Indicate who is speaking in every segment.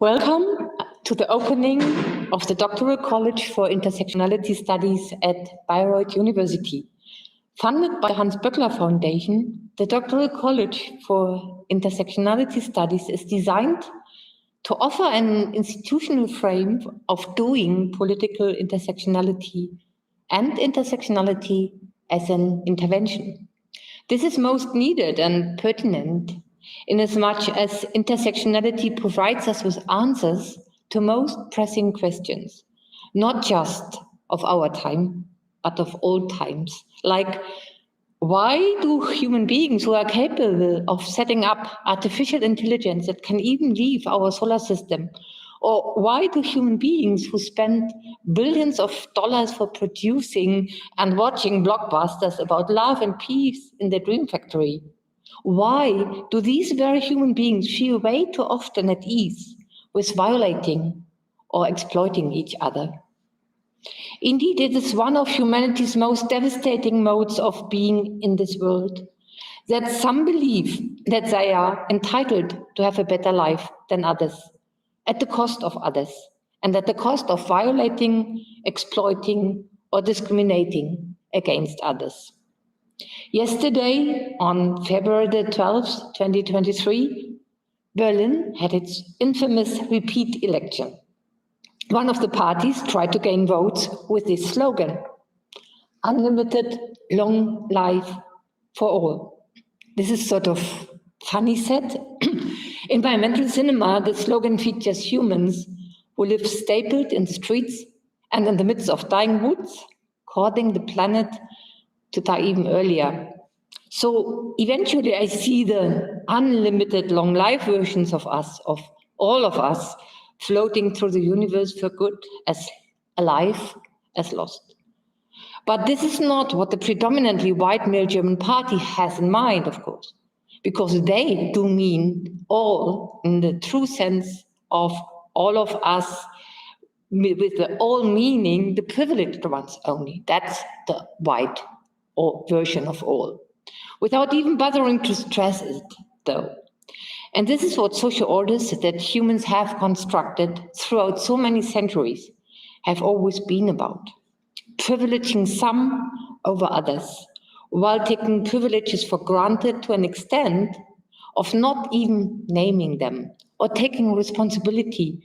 Speaker 1: Welcome to the opening of the Doctoral College for Intersectionality Studies at Bayreuth University. Funded by the Hans Böckler Foundation, the Doctoral College for Intersectionality Studies is designed to offer an institutional frame of doing political intersectionality and intersectionality as an intervention. This is most needed and pertinent inasmuch as intersectionality provides us with answers to most pressing questions, not just of our time, but of all times. Like, why do human beings who are capable of setting up artificial intelligence that can even leave our solar system, or why do human beings who spend billions of dollars for producing and watching blockbusters about love and peace in their dream factory, why do these very human beings feel way too often at ease with violating or exploiting each other? Indeed, it is one of humanity's most devastating modes of being in this world, that some believe that they are entitled to have a better life than others, at the cost of others, and at the cost of violating, exploiting, or discriminating against others. Yesterday, on February the 12th, 2023, Berlin had its infamous repeat election. One of the parties tried to gain votes with this slogan, unlimited long life for all. This is sort of funny said. Environmental cinema, the slogan features humans who live stapled in streets and in the midst of dying woods, causing the planet to die even earlier. So eventually I see the unlimited long life versions of us, of all of us, floating through the universe for good, as alive as lost. But this is not what the predominantly white male German party has in mind, of course, because they do mean all in the true sense of all of us, with the all meaning the privileged ones only. That's the white version of all, without even bothering to stress it, though. And this is what social orders that humans have constructed throughout so many centuries have always been about. Privileging some over others, while taking privileges for granted to an extent of not even naming them or taking responsibility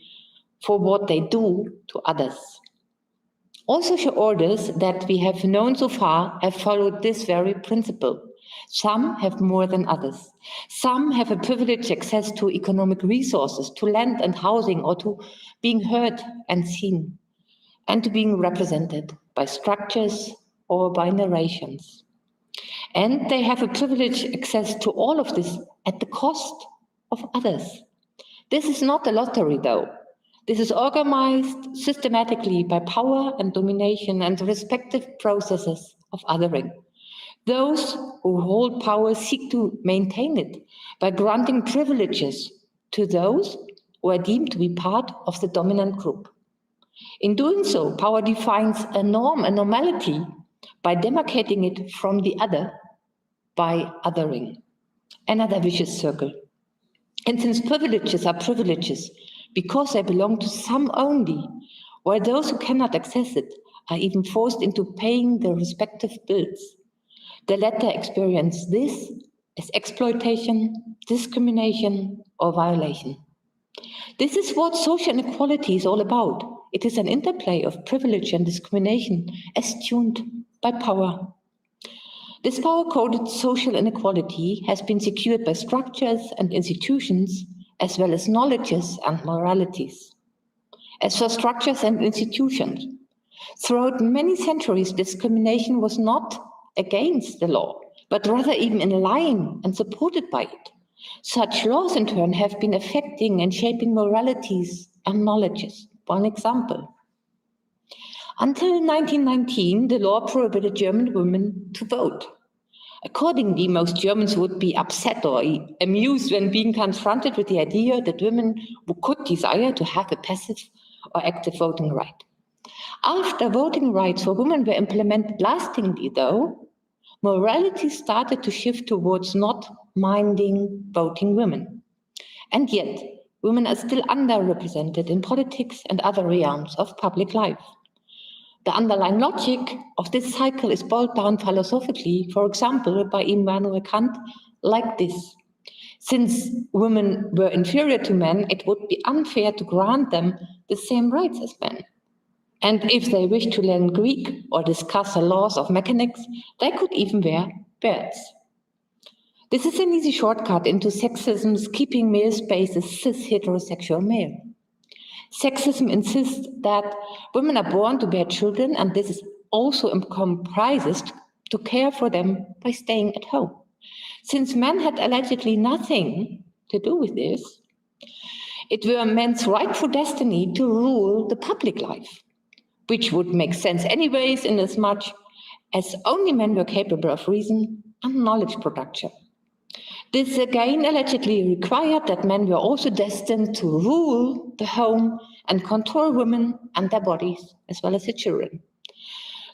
Speaker 1: for what they do to others. All social orders that we have known so far have followed this very principle. Some have more than others. Some have a privileged access to economic resources, to land and housing, or to being heard and seen, and to being represented by structures or by narrations. And they have a privileged access to all of this at the cost of others. This is not a lottery, though. This is organized systematically by power and domination and the respective processes of othering. Those who hold power seek to maintain it by granting privileges to those who are deemed to be part of the dominant group. In doing so, power defines a norm, a normality, by demarcating it from the other, by othering. Another vicious circle. And since privileges are privileges because they belong to some only, while those who cannot access it are even forced into paying their respective bills, the latter experience this as exploitation, discrimination, or violation. This is what social inequality is all about. It is an interplay of privilege and discrimination as tuned by power. This power-coded social inequality has been secured by structures and institutions, as well as knowledges and moralities. As for structures and institutions, throughout many centuries, discrimination was not against the law, but rather even in line and supported by it. Such laws, in turn, have been affecting and shaping moralities and knowledges. One example. Until 1919, the law prohibited German women to vote. Accordingly, most Germans would be upset or amused when being confronted with the idea that women could desire to have a passive or active voting right. After voting rights for women were implemented lastingly, though, morality started to shift towards not minding voting women. And yet, women are still underrepresented in politics and other realms of public life. The underlying logic of this cycle is boiled down philosophically, for example, by Immanuel Kant, like this. Since women were inferior to men, it would be unfair to grant them the same rights as men. And if they wished to learn Greek or discuss the laws of mechanics, they could even wear belts. This is an easy shortcut into sexism's keeping male space as cis heterosexual male. Sexism insists that women are born to bear children, and this is also comprises to care for them by staying at home. Since men had allegedly nothing to do with this, it were men's rightful destiny to rule the public life, which would make sense anyways, inasmuch as only men were capable of reason and knowledge production. This again allegedly required that men were also destined to rule the home and control women and their bodies, as well as the children.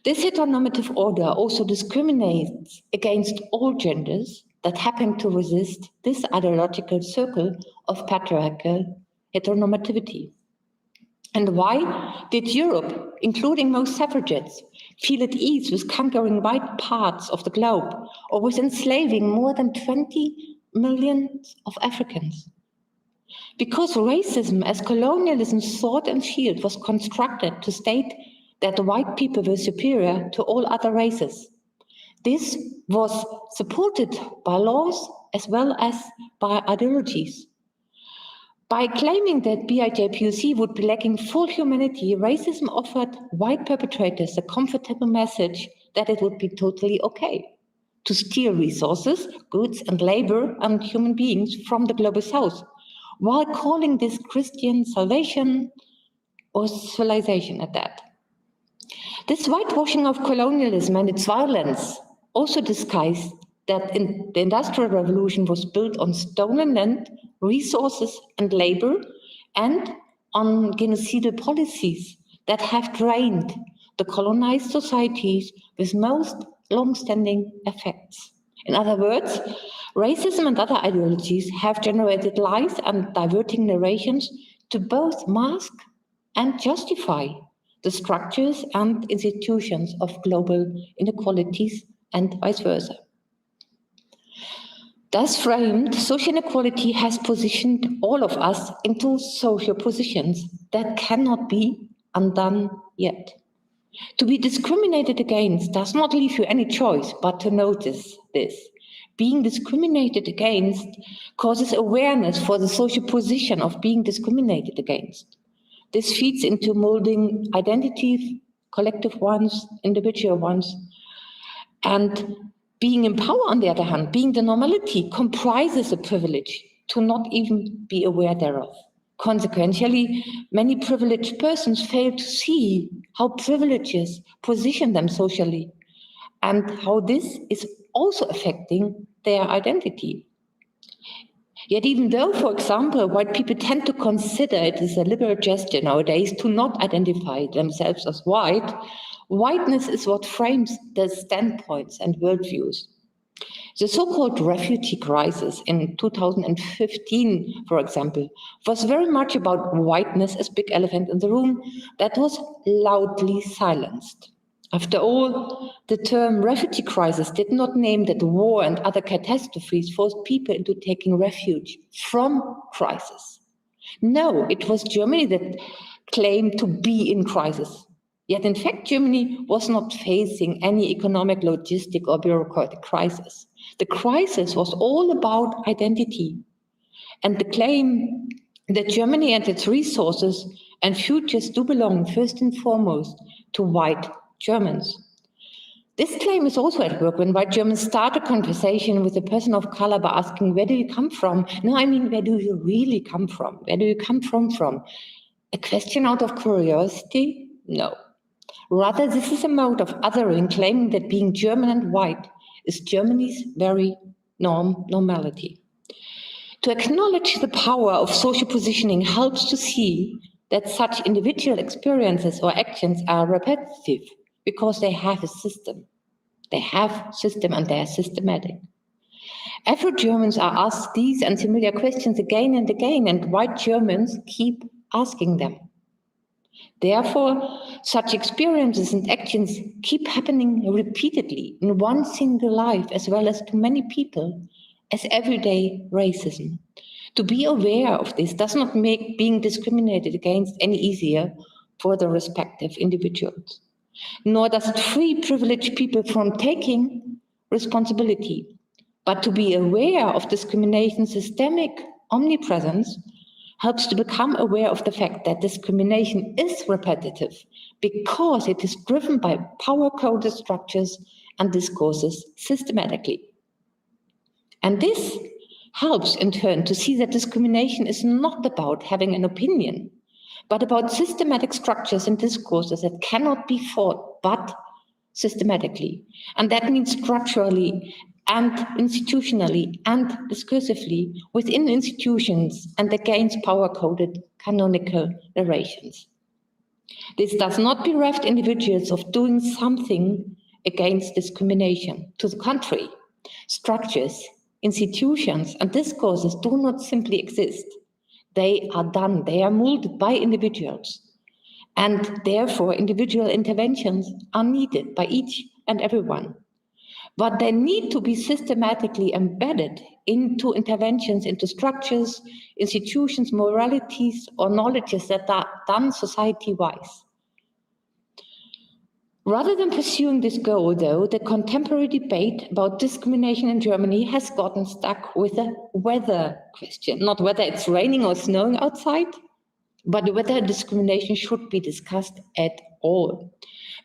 Speaker 1: This heteronormative order also discriminates against all genders that happen to resist this ideological circle of patriarchal heteronormativity. And why did Europe, including most suffragettes, feel at ease with conquering wide parts of the globe or with enslaving more than 20 million of Africans? Because racism as colonialism's sword and shield was constructed to state that the white people were superior to all other races. This was supported by laws as well as by ideologies. By claiming that BIJPOC would be lacking full humanity, racism offered white perpetrators a comfortable message that it would be totally okay to steal resources, goods, and labor and human beings from the global south, while calling this Christian salvation or civilization at that. This whitewashing of colonialism and its violence also disguised that the Industrial Revolution was built on stolen land, resources, and labor, and on genocidal policies that have drained the colonized societies with most long-standing effects. In other words, racism and other ideologies have generated lies and diverting narrations to both mask and justify the structures and institutions of global inequalities and vice versa. Thus framed, social inequality has positioned all of us into social positions that cannot be undone yet. To be discriminated against does not leave you any choice but to notice this. Being discriminated against causes awareness for the social position of being discriminated against. This feeds into molding identities, collective ones, individual ones, and being in power, on the other hand, being the normality, comprises a privilege to not even be aware thereof. Consequently, many privileged persons fail to see how privileges position them socially and how this is also affecting their identity. Yet even though, for example, white people tend to consider it as a liberal gesture nowadays to not identify themselves as white, whiteness is what frames their standpoints and worldviews. The so-called refugee crisis in 2015, for example, was very much about whiteness as big elephant in the room that was loudly silenced. After all, the term refugee crisis did not name that war and other catastrophes forced people into taking refuge from crisis. No, it was Germany that claimed to be in crisis. Yet in fact, Germany was not facing any economic, logistic, or bureaucratic crisis. The crisis was all about identity and the claim that Germany and its resources and futures do belong first and foremost to white Germans. This claim is also at work when white Germans start a conversation with a person of color by asking, where do you come from? No, I mean, where do you really come from? Where do you come from? A question out of curiosity? No. Rather, this is a mode of othering, claiming that being German and white is Germany's very normality. To acknowledge the power of social positioning helps to see that such individual experiences or actions are repetitive because they have a system. They have system and they are systematic. Afro-Germans are asked these and similar questions again and again, and white Germans keep asking them. Therefore, such experiences and actions keep happening repeatedly in one single life as well as to many people as everyday racism. To be aware of this does not make being discriminated against any easier for the respective individuals, nor does it free privileged people from taking responsibility. But to be aware of discrimination's systemic omnipresence helps to become aware of the fact that discrimination is repetitive because it is driven by power-coded structures and discourses systematically. And this helps in turn to see that discrimination is not about having an opinion, but about systematic structures and discourses that cannot be fought but systematically. And that means structurally and institutionally and discursively within institutions and against power-coded canonical narrations. This does not bereft individuals of doing something against discrimination. To the contrary, structures, institutions, and discourses do not simply exist. They are done, they are molded by individuals. And therefore, individual interventions are needed by each and everyone. But they need to be systematically embedded into interventions, into structures, institutions, moralities, or knowledges that are done society-wise. Rather than pursuing this goal, though, the contemporary debate about discrimination in Germany has gotten stuck with a weather question, not whether it's raining or snowing outside, but whether discrimination should be discussed at all.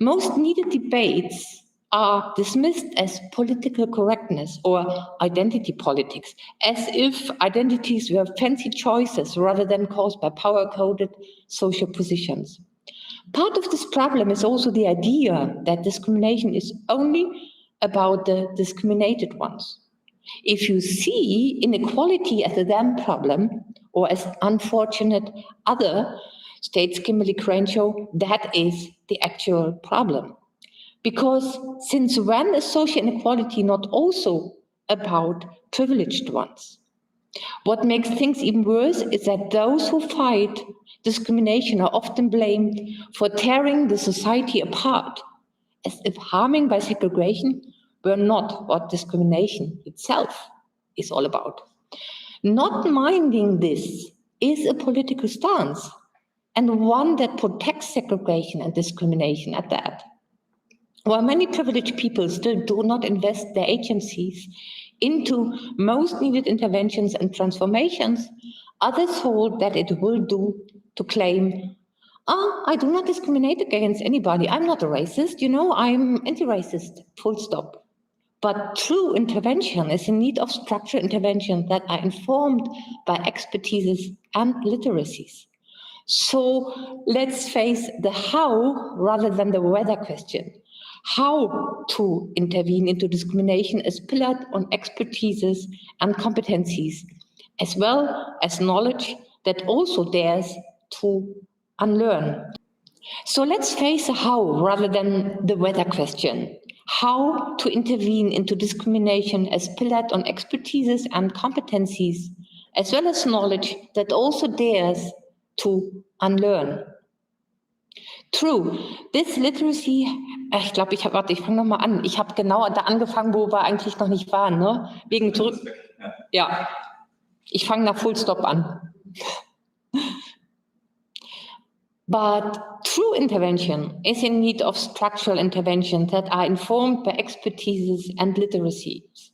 Speaker 1: Most needed debates are dismissed as political correctness or identity politics, as if identities were fancy choices rather than caused by power-coded social positions. Part of this problem is also the idea that discrimination is only about the discriminated ones. If you see inequality as a them problem or as unfortunate other, states Kimberly Crenshaw, that is the actual problem. Because since when is social inequality not also about privileged ones? What makes things even worse is that those who fight discrimination are often blamed for tearing the society apart, as if harming by segregation were not what discrimination itself is all about. Not minding this is a political stance, and one that protects segregation and discrimination at that. While many privileged people still do not invest their agencies into most needed interventions and transformations, others hold that it will do to claim, I do not discriminate against anybody. I'm not a racist, I'm anti-racist, full stop. But true intervention is in need of structural interventions that are informed by expertises and literacies. So let's face the how rather than the whether question. How to intervene into discrimination is pillared on expertises and competencies, as well as knowledge that also dares to unlearn. So let's face the how rather than the whether question. How to intervene into discrimination as pillared on expertises and competencies, as well as knowledge that also dares to unlearn. True, this literacy, ich fange nochmal an. Ich habe genau da angefangen, wo wir eigentlich noch nicht waren, ne? Wegen zurück. Ja, ich fange nach Full Stop an. But true intervention is in need of structural interventions that are informed by expertises and literacies.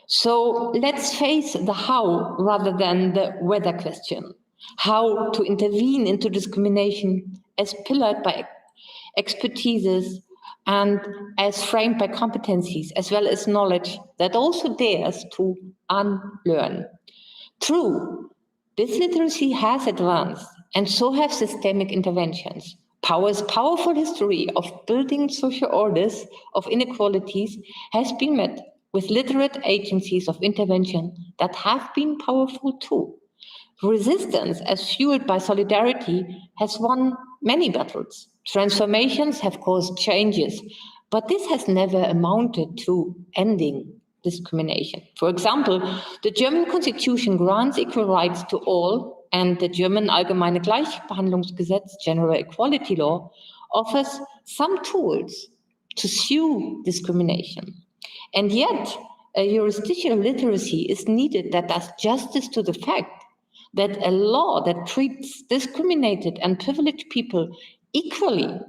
Speaker 1: So let's face the how rather than the whether question. How to intervene into discrimination as pillared by expertises and as framed by competencies, as well as knowledge that also dares to unlearn. True, this literacy has advanced, and so have systemic interventions. Power's powerful history of building social orders of inequalities has been met with literate agencies of intervention that have been powerful too. Resistance, as fueled by solidarity, has won many battles. Transformations have caused changes, but this has never amounted to ending discrimination. For example, the German Constitution grants equal rights to all, and the German Allgemeine Gleichbehandlungsgesetz, General Equality Law, offers some tools to sue discrimination. And yet, a jurisdictional literacy is needed that does justice to the fact that a law that treats discriminated and privileged people equally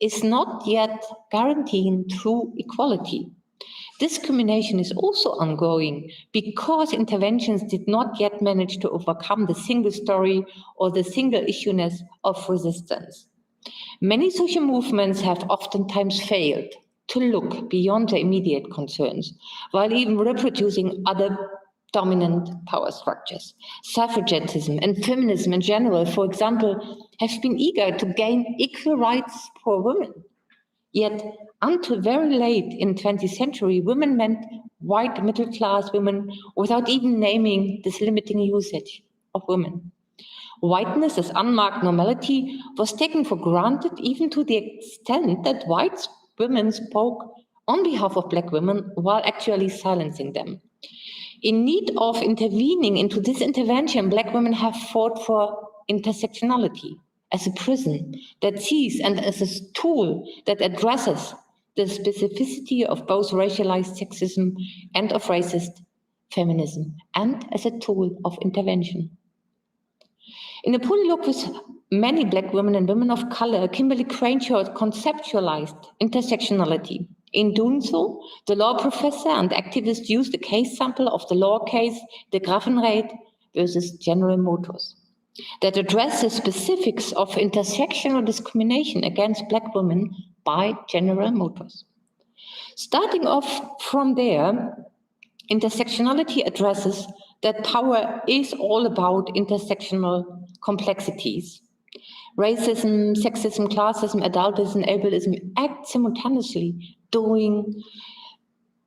Speaker 1: is not yet guaranteeing true equality. Discrimination is also ongoing because interventions did not yet manage to overcome the single story or the single issueness of resistance. Many social movements have oftentimes failed to look beyond their immediate concerns, while even reproducing other dominant power structures. Suffragism and feminism in general, for example, have been eager to gain equal rights for women. Yet, until very late in the 20th century, women meant white middle-class women without even naming this limiting usage of women. Whiteness as unmarked normality was taken for granted, even to the extent that white women spoke on behalf of Black women while actually silencing them. In need of intervening into this intervention, Black women have fought for intersectionality as a prism that sees and as a tool that addresses the specificity of both racialized sexism and of racist feminism, and as a tool of intervention. In a polylogue with many Black women and women of color, Kimberly Crenshaw conceptualized intersectionality. In doing so, the law professor and activist used a case sample of the law case De Graffenreid versus General Motors that addressed the specifics of intersectional discrimination against Black women by General Motors. Starting off from there, intersectionality addresses that power is all about intersectional complexities. Racism, sexism, classism, adultism, ableism act simultaneously, doing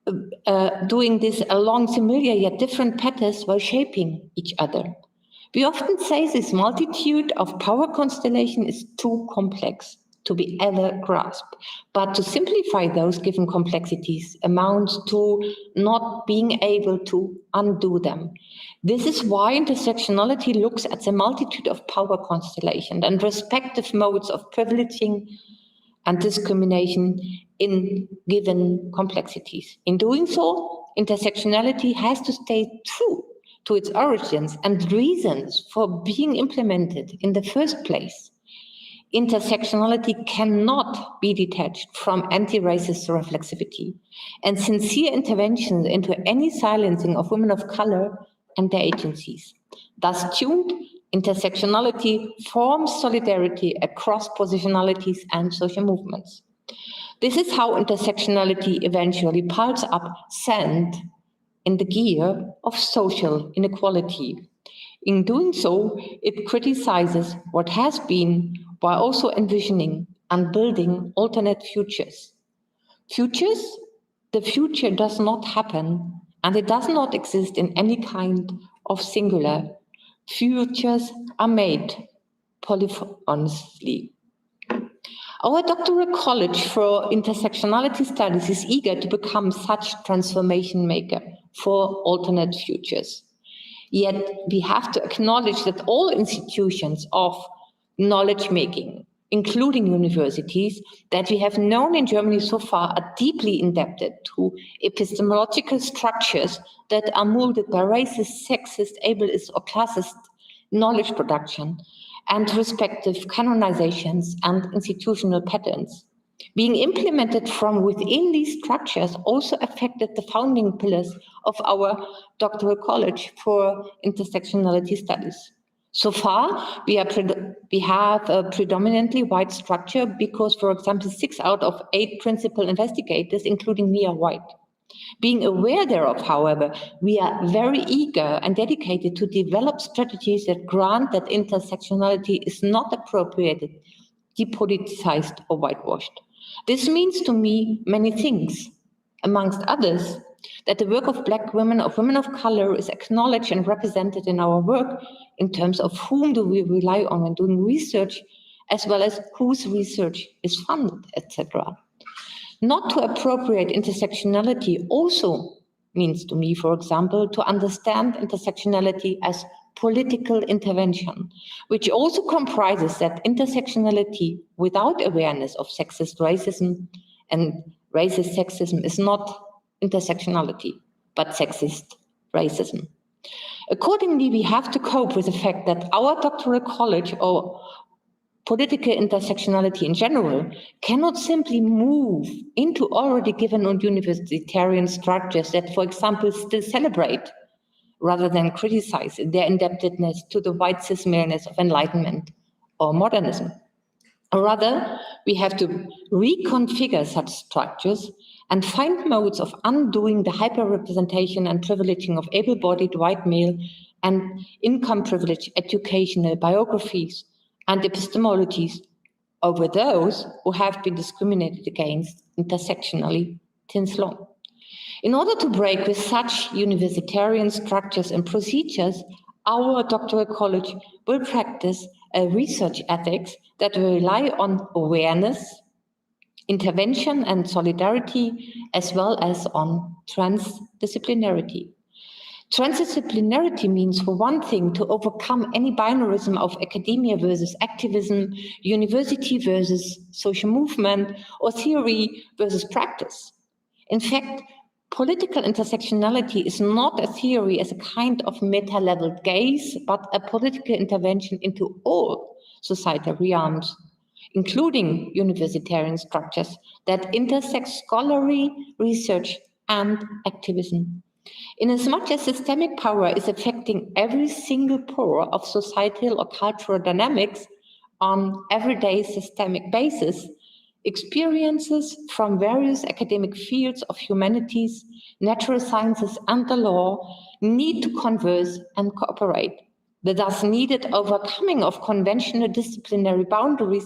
Speaker 1: this along similar yet different patterns while shaping each other. We often say this multitude of power constellation is too complex to be ever grasped, but to simplify those given complexities amounts to not being able to undo them. This is why intersectionality looks at the multitude of power constellations and respective modes of privileging and discrimination in given complexities. In doing so, intersectionality has to stay true to its origins and reasons for being implemented in the first place. Intersectionality cannot be detached from anti-racist reflexivity and sincere interventions into any silencing of women of color and their agencies. Thus tuned, intersectionality forms solidarity across positionalities and social movements. This is how intersectionality eventually piles up sand in the gear of social inequality. In doing so, it criticizes what has been while also envisioning and building alternate futures. The future does not happen, and it does not exist in any kind of singular. Futures are made polyphonously. Our doctoral college for intersectionality studies is eager to become such transformation maker for alternate futures. Yet we have to acknowledge that all institutions of knowledge making, including universities, that we have known in Germany so far are deeply indebted to epistemological structures that are molded by racist, sexist, ableist, or classist knowledge production and respective canonizations and institutional patterns. Being implemented from within these structures also affected the founding pillars of our doctoral college for intersectionality studies. So far, we have a predominantly white structure because, for example, 6 out of 8 principal investigators, including me, are white. Being aware thereof, however, we are very eager and dedicated to develop strategies that grant that intersectionality is not appropriated, depoliticized, or whitewashed. This means to me many things, amongst others, that the work of Black women, of women of color, is acknowledged and represented in our work in terms of whom do we rely on when doing research, as well as whose research is funded, etc. Not to appropriate intersectionality also means to me, for example, to understand intersectionality as political intervention, which also comprises that intersectionality without awareness of sexist racism and racist sexism is not intersectionality, but sexist racism. Accordingly, we have to cope with the fact that our doctoral college or political intersectionality in general cannot simply move into already given and universitarian structures that, for example, still celebrate rather than criticize their indebtedness to the white cis maleness of enlightenment or modernism. Or rather, we have to reconfigure such structures and find modes of undoing the hyper-representation and privileging of able-bodied white male and income-privileged educational biographies and epistemologies over those who have been discriminated against intersectionally since long. In order to break with such universitarian structures and procedures, our doctoral college will practice a research ethics that will rely on awareness, intervention, and solidarity, as well as on transdisciplinarity. Transdisciplinarity means, for one thing, to overcome any binarism of academia versus activism, university versus social movement, or theory versus practice. In fact, political intersectionality is not a theory as a kind of meta-level gaze, but a political intervention into all societal realms, including universitarian structures that intersect scholarly research and activism. Inasmuch as systemic power is affecting every single pore of societal or cultural dynamics on everyday systemic basis, experiences from various academic fields of humanities, natural sciences, and the law need to converse and cooperate. The thus needed overcoming of conventional disciplinary boundaries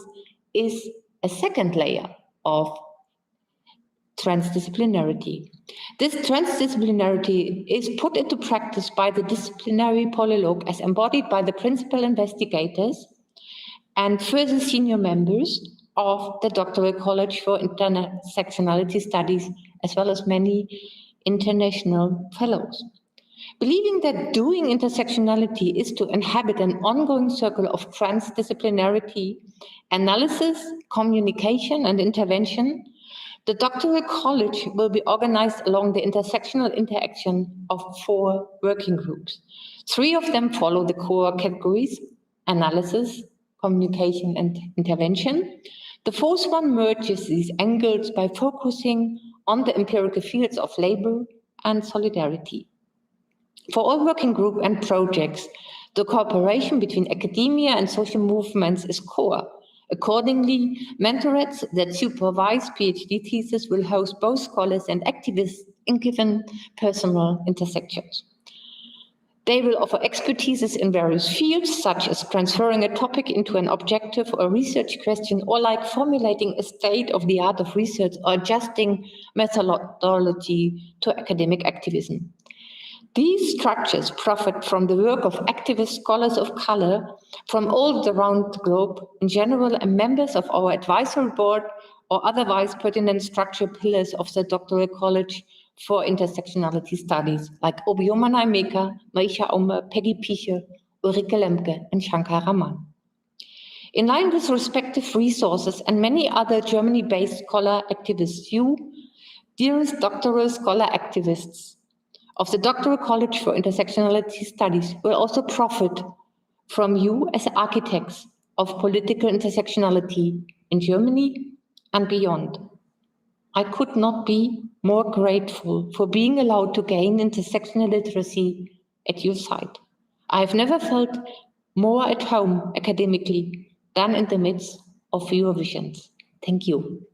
Speaker 1: is a second layer of transdisciplinarity. This transdisciplinarity is put into practice by the disciplinary polylogue as embodied by the principal investigators and further senior members of the Doctoral College for Intersectionality Studies, as well as many international fellows. Believing that doing intersectionality is to inhabit an ongoing circle of transdisciplinarity, analysis, communication, and intervention, the Doctoral College will be organized along the intersectional interaction of 4 working groups. 3 of them follow the core categories: analysis, communication, and intervention. The 4th one merges these angles by focusing on the empirical fields of labor and solidarity. For all working group and projects, the cooperation between academia and social movements is core. Accordingly, mentorates that supervise PhD thesis will host both scholars and activists in given personal intersections. They will offer expertises in various fields, such as transferring a topic into an objective or research question, or like formulating a state of the art of research or adjusting methodology to academic activism. These structures profit from the work of activist scholars of color from all around the globe in general and members of our advisory board or otherwise pertinent structural pillars of the Doctoral College for Intersectionality Studies, like Obioma Naimeka, Maisha Aume, Peggy Piche, Ulrike Lemke, and Shankar Raman. In line with respective resources and many other Germany-based scholar activists, you, dearest doctoral scholar activists of the Doctoral College for Intersectionality Studies, will also profit from you as architects of political intersectionality in Germany and beyond. I could not be more grateful for being allowed to gain intersectional literacy at your side. I have never felt more at home academically than in the midst of your visions. Thank you.